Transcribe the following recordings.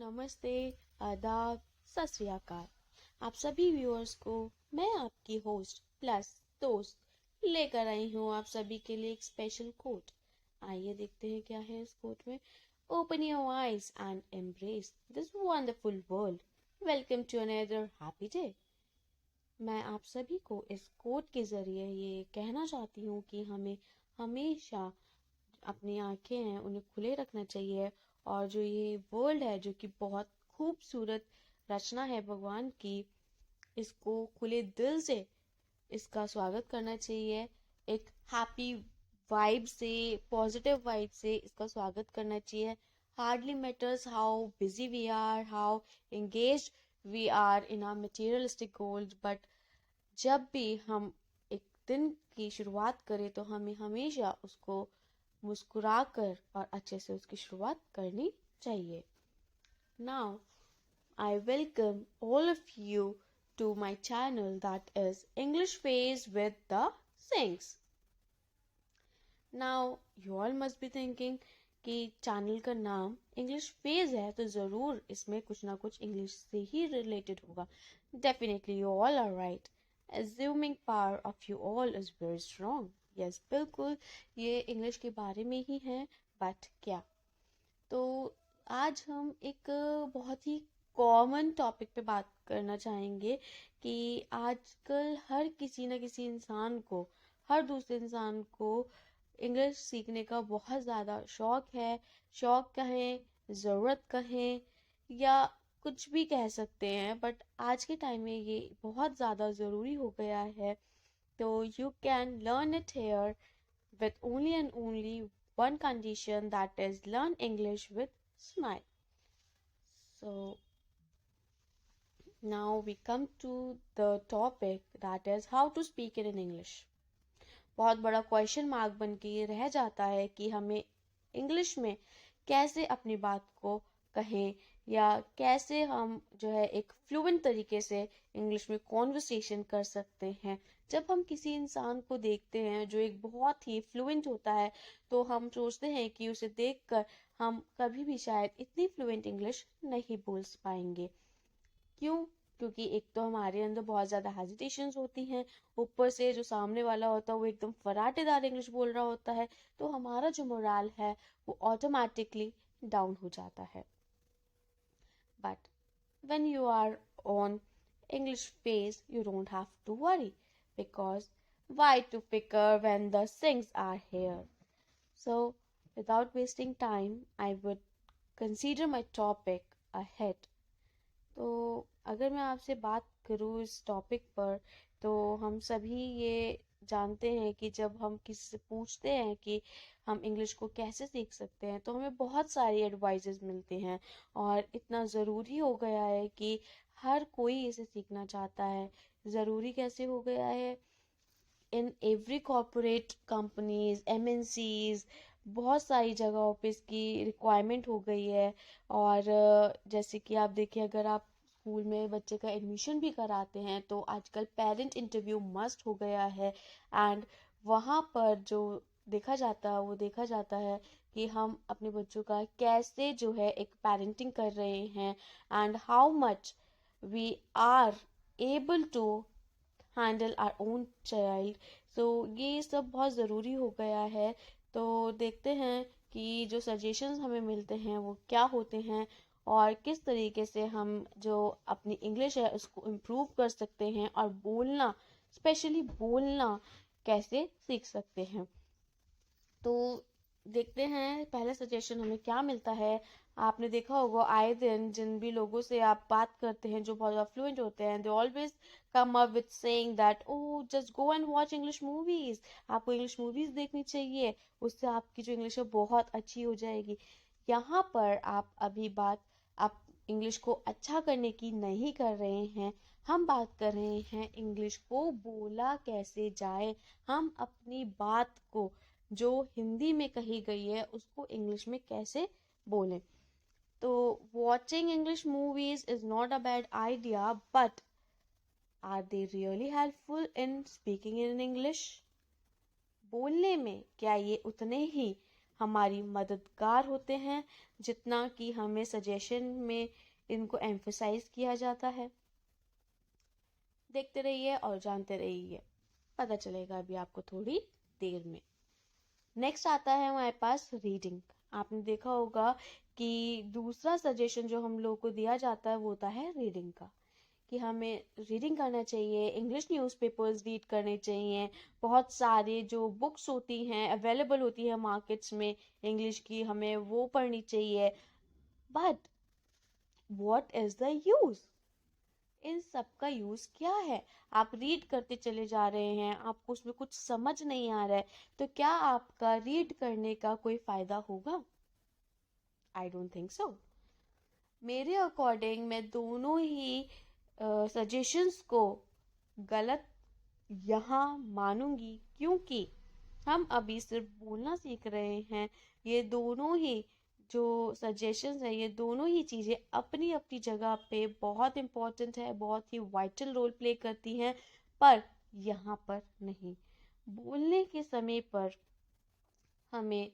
नमस्ते, आदाब, सत श्री अकाल। आप सभी व्यूअर्स को मैं आपकी होस्ट प्लस दोस्त लेकर आई हूँ आप सभी के लिए एक स्पेशल कोट। आइए देखते हैं क्या है इस कोट में। Open your eyes and embrace this wonderful world. Welcome to another happy day. मैं आप सभी को इस कोट के जरिए ये कहना चाहती हूँ कि हमें हमेशा अपनी आंखें हैं उन्हें खुले रखना चाहिए, और जो ये वर्ल्ड है जो कि बहुत खूबसूरत रचना है भगवान की, इसको खुले दिल से इसका स्वागत करना चाहिए। एक हैप्पी वाइब से, पॉजिटिव वाइब से इसका स्वागत करना चाहिए। Hardly matters how busy we are, how engage we are in our materialistic goals, but जब भी हम एक दिन की शुरुआत करें तो हमें हमेशा उसको मुस्कुरा कर और अच्छे से उसकी शुरुआत करनी चाहिए। Now, I welcome all of you to my channel that is English Phase with the Sings. Now, you all must be thinking कि चैनल का नाम इंग्लिश फेज है तो ज़रूर इसमें कुछ ना कुछ इंग्लिश से ही रिलेटेड होगा। Definitely you all are right. Assuming power of you all is very strong. Yes, बिल्कुल ये इंग्लिश के बारे में ही है, बट क्या। तो आज हम एक बहुत ही कॉमन टॉपिक पे बात करना चाहेंगे कि आजकल हर किसी न किसी इंसान को, हर दूसरे इंसान को इंग्लिश सीखने का बहुत ज़्यादा शौक है। शौक कहें, ज़रूरत कहें, या कुछ भी कह सकते हैं, बट आज के टाइम में ये बहुत ज़्यादा ज़रूरी हो गया है। तो you can learn it here with only and only one condition, that is learn English with smile. So now we come to the topic, that is how to speak it in English. बहुत बड़ा question mark बन के ये रह जाता है कि हमें इंग्लिश में कैसे अपनी बात को कहें, या कैसे हम जो है एक फ्लुएंट तरीके से इंग्लिश में कॉन्वर्सेशन कर सकते हैं। जब हम किसी इंसान को देखते हैं जो एक बहुत ही फ्लुएंट होता है तो हम सोचते हैं कि उसे देखकर हम कभी भी शायद इतनी फ्लुएंट इंग्लिश नहीं बोल पाएंगे। क्यों? क्योंकि एक तो हमारे अंदर बहुत ज़्यादा हेजिटेशंस होती हैं, ऊपर से जो सामने वाला होता है वो एकदम फराटेदार इंग्लिश बोल रहा होता है, तो हमारा जो मोराल है वो ऑटोमेटिकली डाउन हो जाता है। But when you are on English phase, you don't have to worry, because why to picker when the things are here? So, without wasting time, I would consider my topic ahead. तो अगर मैं आपसे बात करूँ इस topic पर, तो हम सभी ये जानते हैं कि जब हम किसी से पूछते हैं कि हम इंग्लिश को कैसे सीख सकते हैं तो हमें बहुत सारी एडवाइजेस मिलते हैं, और इतना ज़रूरी हो गया है कि हर कोई इसे सीखना चाहता है। ज़रूरी कैसे हो गया है? In every corporate companies, MNCs, बहुत सारी जगहों पे इसकी रिक्वायरमेंट हो गई है। और जैसे कि आप देखिए, अगर आप स्कूल में बच्चे का एडमिशन भी कराते हैं तो आजकल पेरेंट इंटरव्यू मस्ट हो गया है। एंड वहाँ पर जो देखा जाता है वो देखा जाता है कि हम अपने बच्चों का कैसे जो है एक पेरेंटिंग कर रहे हैं, and how much we are able to handle our own child. So ये सब बहुत ज़रूरी हो गया है। तो देखते हैं कि जो सजेशंस हमें मिलते हैं वो क्या होते हैं, और किस तरीके से हम जो अपनी इंग्लिश है उसको इम्प्रूव कर सकते हैं, और बोलना, स्पेशली बोलना कैसे सीख सकते हैं। तो देखते हैं पहले सजेशन हमें क्या मिलता है। आपने देखा होगा आए दिन जिन भी लोगों से आप बात करते हैं जो बहुत ज़्यादा फ्लुएंट होते हैं, they always come up with saying that oh just go and watch English movies. आपको इंग्लिश मूवीज देखनी चाहिए, उससे आपकी जो इंग्लिश है बहुत अच्छी हो जाएगी। यहाँ पर आप अभी बात आप इंग्लिश को अच्छा करने की नहीं कर रहे हैं, हम बात कर रहे हैं इंग्लिश को बोला कैसे जाए। हम अपनी बात को जो हिंदी में कही गई है उसको इंग्लिश में कैसे बोलें। तो watching English movies is not a bad idea, but are they really helpful in speaking in English? बोलने में क्या ये उतने ही हमारी मददगार होते हैं जितना कि हमें सजेशन में इनको एम्फसाइज किया जाता है। देखते रहिए और जानते रहिए, पता चलेगा अभी आपको थोड़ी देर में। नेक्स्ट आता है हमारे पास रीडिंग। आपने देखा होगा कि दूसरा सजेशन जो हम लोग को दिया जाता है वो होता है रीडिंग का, कि हमें रीडिंग करना चाहिए, इंग्लिश न्यूज़पेपर्स रीड करने चाहिए। बहुत सारे जो बुक्स होती हैं अवेलेबल होती है मार्केट्स में इंग्लिश की, हमें वो पढ़नी चाहिए। But what is the use? इन सब का यूज क्या है? आप रीड करते चले जा रहे हैं, आपको उसमें कुछ समझ नहीं आ रहा है, तो क्या आपका रीड करने का कोई फायदा होगा? I don't think so. मेरे अकॉर्डिंग मैं दोनों ही सजेशंस को गलत यहाँ मानूंगी, क्योंकि हम अभी सिर्फ बोलना सीख रहे हैं। ये दोनों ही जो सजेशंस है, ये दोनों ही चीज़ें अपनी अपनी जगह पे बहुत इम्पोर्टेंट है, बहुत ही वाइटल रोल प्ले करती हैं, पर यहाँ पर नहीं। बोलने के समय पर हमें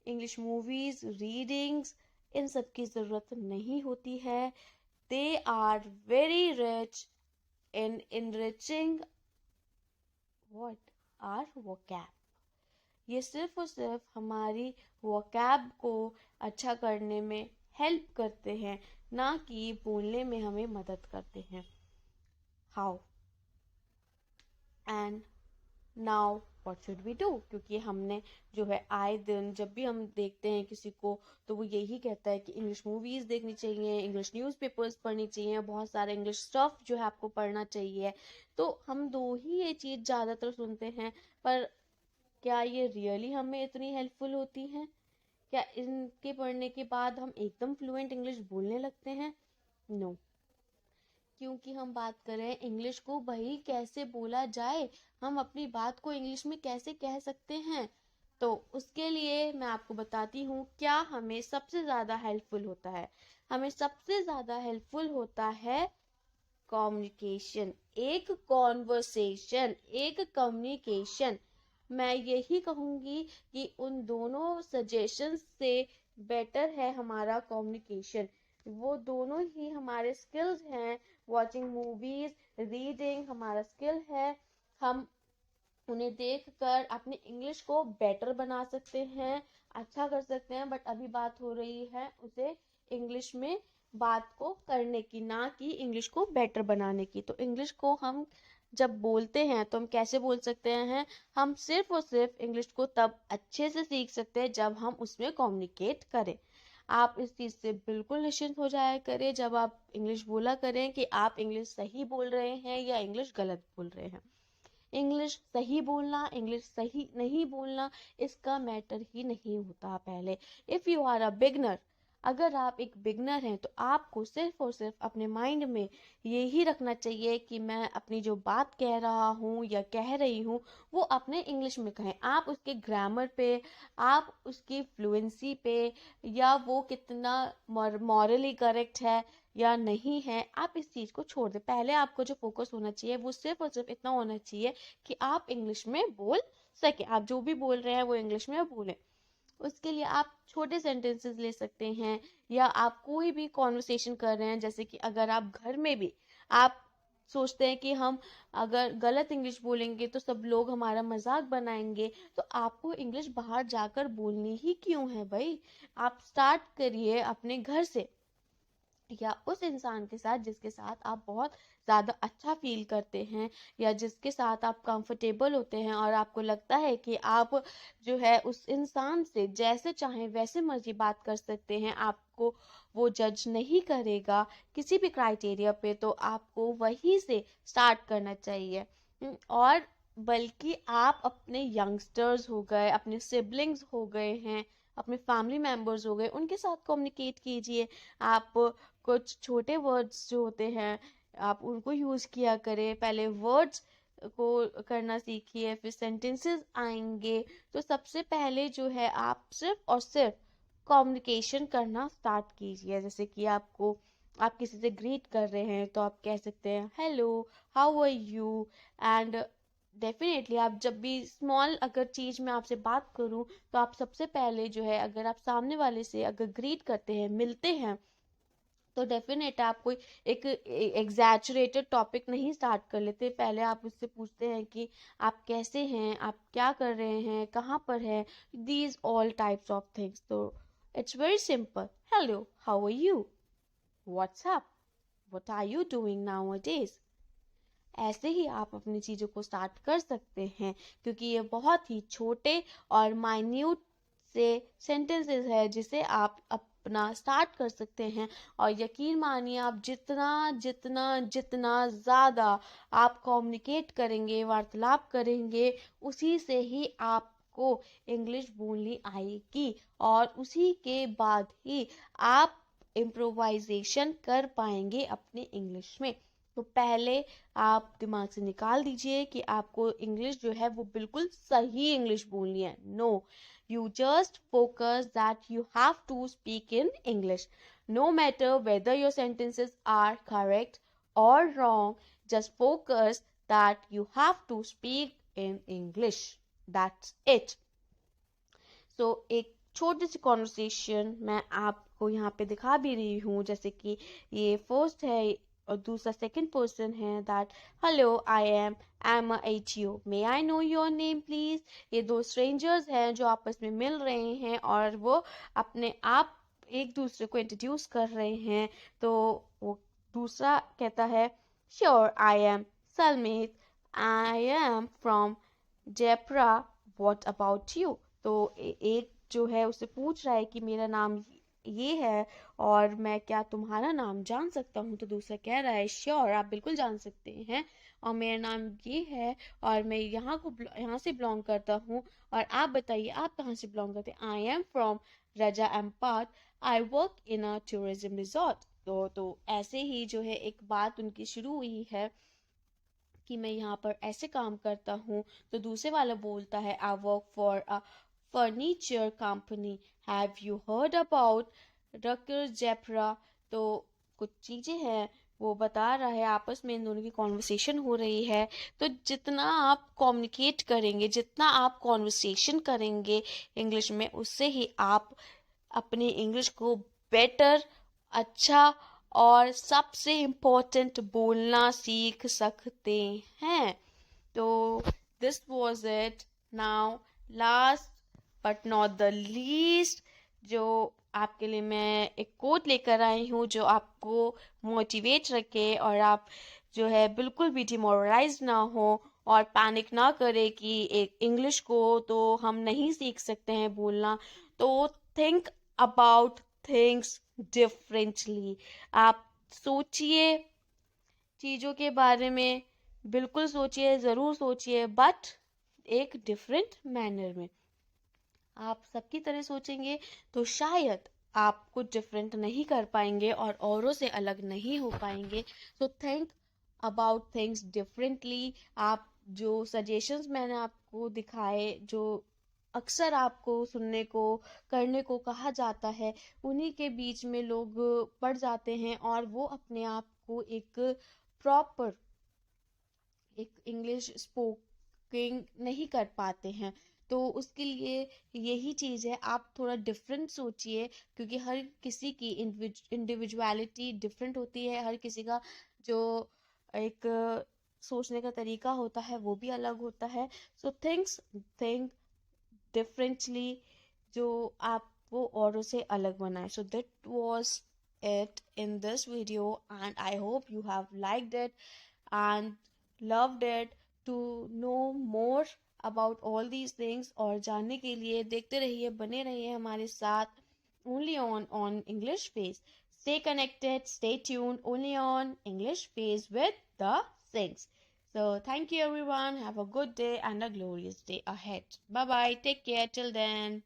इंग्लिश मूवीज, रीडिंग्स, इन सब की ज़रूरत नहीं होती है। They are very rich in enriching what our vocab। ये सिर्फ और सिर्फ हमारी vocab को अच्छा करने में हेल्प करते हैं, ना कि बोलने में हमें मदद करते हैं। How and now what should we do? क्योंकि हमने जो है आए दिन जब भी हम देखते हैं किसी को, तो वो यही कहता है कि इंग्लिश मूवीज देखनी चाहिए, इंग्लिश न्यूज़पेपर्स पढ़नी चाहिए, बहुत सारा इंग्लिश स्टफ जो है आपको पढ़ना चाहिए। तो हम दो ही ये चीज़ ज़्यादातर सुनते हैं, पर क्या ये रियली हमें इतनी हेल्पफुल होती हैं? क्या इनके पढ़ने के बाद हम एकदम फ्लुएंट इंग्लिश बोलने लगते हैं? नो। क्योंकि हम बात करें इंग्लिश को भाई कैसे बोला जाए, हम अपनी बात को इंग्लिश में कैसे कह सकते हैं, तो उसके लिए मैं आपको बताती हूँ क्या हमें सबसे ज़्यादा हेल्पफुल होता है। हमें सबसे ज़्यादा हेल्पफुल होता है कम्युनिकेशन, एक कॉन्वर्सेशन, एक कम्युनिकेशन। मैं यही कहूँगी कि उन दोनों सजेशंस से बेटर है हमारा कम्युनिकेशन। वो दोनों ही हमारे स्किल्स हैं। वॉचिंग मूवीज, रीडिंग हमारा स्किल है। हम उन्हें देखकर अपनी इंग्लिश को बेटर बना सकते हैं, अच्छा कर सकते हैं। बट अभी बात हो रही है उसे इंग्लिश में बात को करने की, ना कि इंग्लिश को बेटर बनाने की। तो इंग्लिश को हम जब बोलते हैं तो हम कैसे बोल सकते हैं? हम सिर्फ और सिर्फ इंग्लिश को तब अच्छे से सीख सकते हैं जब हम उसमें कम्युनिकेट करें। आप इस चीज़ से बिल्कुल निश्चिंत हो जाया करें जब आप इंग्लिश बोला करें कि आप इंग्लिश सही बोल रहे हैं या इंग्लिश गलत बोल रहे हैं। इंग्लिश सही बोलना, इंग्लिश सही नहीं बोलना, इसका मैटर ही नहीं होता। पहले if you are a beginner, अगर आप एक बिगनर हैं तो आपको सिर्फ और सिर्फ अपने माइंड में यही रखना चाहिए कि मैं अपनी जो बात कह रहा हूँ या कह रही हूँ वो अपने इंग्लिश में कहें। आप उसके ग्रामर पे, आप उसकी फ्लुएंसी पे, या वो कितना मॉरली करेक्ट है या नहीं है, आप इस चीज़ को छोड़ दें। पहले आपको जो फोकस होना चाहिए वो सिर्फ और सिर्फ इतना होना चाहिए कि आप इंग्लिश में बोल सके। आप जो भी बोल रहे हैं वो इंग्लिश में बोलें। उसके लिए आप छोटे सेंटेंसेस ले सकते हैं, या आप कोई भी कॉन्वर्सेशन कर रहे हैं, जैसे कि अगर आप घर में भी आप सोचते हैं कि हम अगर गलत इंग्लिश बोलेंगे तो सब लोग हमारा मजाक बनाएंगे, तो आपको इंग्लिश बाहर जाकर बोलनी ही क्यों है भाई? आप स्टार्ट करिए अपने घर से, या उस इंसान के साथ जिसके साथ आप बहुत ज़्यादा अच्छा फील करते हैं, या जिसके साथ आप कंफर्टेबल होते हैं और आपको लगता है कि आप जो है उस इंसान से जैसे चाहें वैसे मर्जी बात कर सकते हैं, आपको वो जज नहीं करेगा किसी भी क्राइटेरिया पे, तो आपको वहीं से स्टार्ट करना चाहिए। और बल्कि आप अपने यंगस्टर्स हो गए, अपने सिबलिंग्स हो गए हैं, अपने फैमिली मेम्बर्स हो गए, उनके साथ कम्युनिकेट कीजिए। आप कुछ छोटे वर्ड्स जो होते हैं आप उनको यूज़ किया करें। पहले वर्ड्स को करना सीखिए, फिर सेंटेंसेस आएंगे। तो सबसे पहले जो है आप सिर्फ और सिर्फ कम्युनिकेशन करना स्टार्ट कीजिए। जैसे कि आप किसी से ग्रीट कर रहे हैं तो आप कह सकते हैं hello, how are you, and definitely आप जब भी स्मॉल अगर चीज़ में आपसे बात करूं तो आप सबसे पहले जो है अगर आप सामने वाले से अगर ग्रीट करते हैं मिलते हैं तो डेफिनेट आप कोई एक एग्जैचुरेटेड टॉपिक नहीं स्टार्ट कर लेते। पहले आप उससे पूछते हैं कि आप कैसे हैं, आप क्या कर रहे हैं, कहाँ पर हैं, these all types of things. तो it's very simple, hello how are you, what's up, what are you doing nowadays. ऐसे ही आप अपनी चीज़ों को स्टार्ट कर सकते हैं, क्योंकि ये बहुत ही छोटे और माइन्यूट से सेंटेंसेस है जिसे आप अपना स्टार्ट कर सकते हैं। और यकीन मानिए आप जितना जितना जितना ज़्यादा आप कम्युनिकेट करेंगे, वार्तालाप करेंगे, उसी से ही आपको इंग्लिश बोलनी आएगी और उसी के बाद ही आप इम्प्रोवाइजेशन कर पाएंगे अपने इंग्लिश में। तो पहले आप दिमाग से निकाल दीजिए कि आपको इंग्लिश जो है वो बिल्कुल सही इंग्लिश बोलनी है। No, you just focus that you have to speak in English, no matter whether your sentences are correct और wrong, just focus that you have to speak in English, that's it. So एक छोटी सी conversation मैं आपको यहाँ पे दिखा भी रही हूँ, जैसे कि ये फर्स्ट है और दूसरा सेकंड पर्सन है, that hello I am M H U, may I know your name please. ये दो स्ट्रेंजर्स हैं जो आपस में मिल रहे हैं और वो अपने आप एक दूसरे को इंट्रोड्यूस कर रहे हैं। तो वो दूसरा कहता है, sure I am Salmeet, I am from Jaipura, what about you. तो एक जो है उससे पूछ रहा है कि मेरा नाम ये है और मैं क्या तुम्हारा नाम जान सकता हूँ। तो दूसरा कह रहा है, श्योर आप बिल्कुल जान सकते हैं, और मेरा नाम ये है और मैं यहाँ से बिलोंग करता हूँ, और आप बताइए आप कहाँ से बिलोंग करते हैं। I am from Raja Ampat, I work in a tourism resort. तो ऐसे ही जो है एक बात उनकी शुरू हुई है कि मैं यहाँ पर ऐसे काम करता हूँ। तो दूसरे वाला बोलता है, I work for a furniture company, have you heard about रकर जेपरा। तो कुछ चीज़ें हैं वो बता रहा है, आपस में इन दोनों की कॉन्वर्सेशन हो रही है। तो जितना आप कम्युनिकेट करेंगे, जितना आप कॉन्वर्सेशन करेंगे इंग्लिश में, उससे ही आप अपनी इंग्लिश को बेटर, अच्छा और सबसे इम्पोर्टेंट बोलना सीख सकते हैं। तो this was it. Now last but not the least, जो आपके लिए मैं एक कोट लेकर आई हूँ जो आपको मोटिवेट रखे और आप जो है बिल्कुल भी डिमोरलाइज ना हो और पैनिक ना करे कि एक इंग्लिश को तो हम नहीं सीख सकते हैं बोलना। तो थिंक अबाउट थिंग्स डिफरेंटली। आप सोचिए चीज़ों के बारे में, बिल्कुल सोचिए, ज़रूर सोचिए, बट एक डिफरेंट मैनर में। आप सबकी तरह सोचेंगे तो शायद आप कुछ डिफरेंट नहीं कर पाएंगे और औरों से अलग नहीं हो पाएंगे। So think about things differently. आप जो सजेशंस मैंने आपको दिखाए, जो अक्सर आपको सुनने को, करने को कहा जाता है, उन्हीं के बीच में लोग पड़ जाते हैं और वो अपने आप को एक प्रॉपर एक इंग्लिश स्पोकिंग नहीं कर पाते हैं। तो उसके लिए यही चीज़ है, आप थोड़ा डिफरेंट सोचिए, क्योंकि हर किसी की इंडिविजुअलिटी डिफरेंट होती है, हर किसी का जो एक सोचने का तरीका होता है वो भी अलग होता है। सो थिंक डिफरेंटली, जो आपको औरों से अलग बनाए। So that was it in this video, and I hope you have liked it and loved it. To know more about all these things और जानने के लिए देखते रहिए, बने रहिए हमारे साथ, only on English Phase. Stay connected, stay tuned, only on English Phase with the Sings. So thank you everyone, have a good day and a glorious day ahead. Bye bye, take care till then.